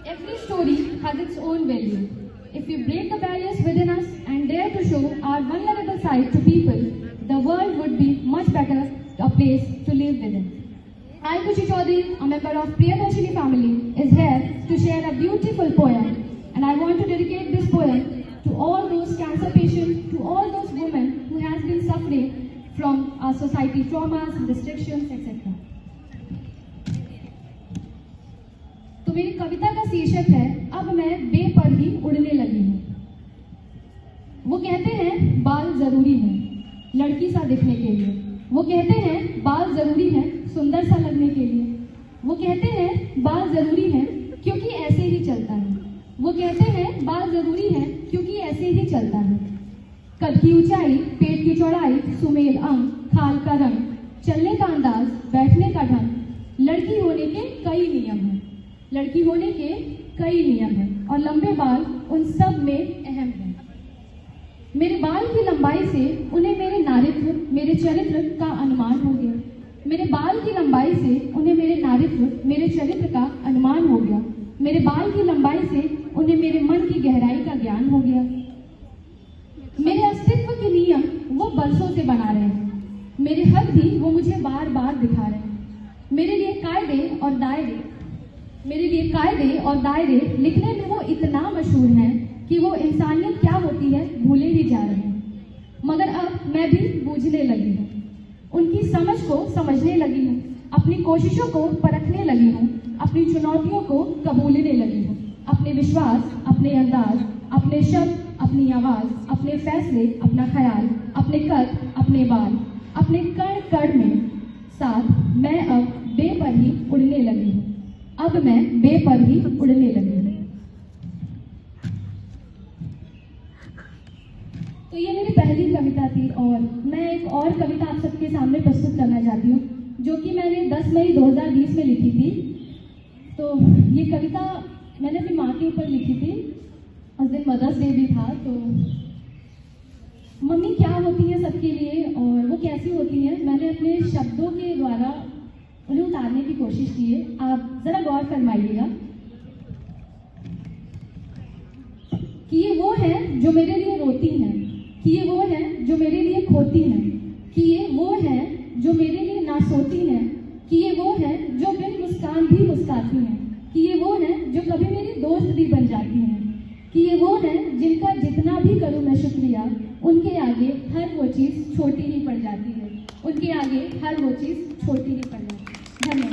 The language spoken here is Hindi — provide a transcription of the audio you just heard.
Every story has its own value. If we break the barriers within us and dare to show our vulnerable side to people, the world would be much better a place to live within. I, Kushi Chaudhary, a member of Priyadarshini family, is here to share a beautiful poem, and I want to dedicate this poem to all those cancer patients, to all those women who has been suffering from our society traumas, restrictions, etc. तो मेरी कविता का शीर्षक है अब मैं बेपर ही उड़ने लगी हूँ। वो कहते हैं बाल जरूरी है लड़की सा दिखने के लिए, वो कहते हैं बाल जरूरी है सुंदर सा लगने के लिए, वो कहते हैं बाल जरूरी है क्योंकि ऐसे ही चलता है, वो कहते हैं बाल जरूरी है क्योंकि ऐसे ही चलता है। कद की ऊंचाई, पेट की चौड़ाई, सुमेल अंग, खाल का रंग, चलने का अंदाज, बैठने का ढंग, लड़की होने के कई नियम हैं, लड़की होने के कई नियम हैं और लंबे बाल उन सब में अहम हैं। मेरे बाल की लंबाई से उन्हें मेरे नारित्व, मेरे चरित्र का अनुमान हो गया। मेरे बाल की लंबाई से उन्हें मेरे नारित्व, मेरे चरित्र का अनुमान हो गया। मेरे बाल की लंबाई से उन्हें मेरे मन की गहराई का ज्ञान हो गया। मेरे अस्तित्व के नियम वो बरसों से बना रहे हैं, मेरे हक भी वो मुझे बार बार दिखा रहे हैं। मेरे लिए कायदे और दायरे, मेरे लिए कायदे और दायरे लिखने में वो इतना मशहूर हैं कि वो इंसानियत क्या होती है भूले ही जा रहे हैं। मगर अब मैं भी बूझने लगी हूँ, उनकी समझ को समझने लगी हूँ, अपनी कोशिशों को परखने लगी हूँ, अपनी चुनौतियों को कबूलने लगी हूँ। अपने विश्वास, अपने अंदाज, अपने शब्द, अपनी आवाज, अपने फैसले, अपना ख्याल, अपने कद, अपने बाल, अपने कण कण में साथ मैं अब बेपर ही उड़ने लगी हूँ। अब मैं बेपर ही उड़ने लगी हूँ। तो ये मेरी पहली कविता थी और मैं एक और कविता आप सबके सामने प्रस्तुत करना चाहती हूँ जो कि मैंने 10 मई 2020 में लिखी थी। तो ये कविता मैंने अपनी माँ के ऊपर लिखी थी। उस दिन मदर्स डे भी था। तो मम्मी क्या होती है सबके लिए और वो कैसी होती हैं, मैंने अपने शब्दों के द्वारा उन्हें उतारने की कोशिश की है। आप जरा गौर फरमाइएगा कि ये वो है जो मेरे लिए रोती हैं, कि ये वो है जो मेरे लिए खोती हैं, कि ये वो है जो मेरे लिए ना सोती हैं, कि ये वो है जो बिन मुस्कान भी मुस्काती हैं, कि ये वो है जो कभी मेरी दोस्त भी बन जाती हैं, कि ये वो है जिनका जितना भी करूं मैं शुक्रिया, उनके आगे हर वो चीज़ छोटी ही पड़ जाती है, उनके आगे हर वो चीज़ छोटी ही पड़ जाती है। धन्यवाद।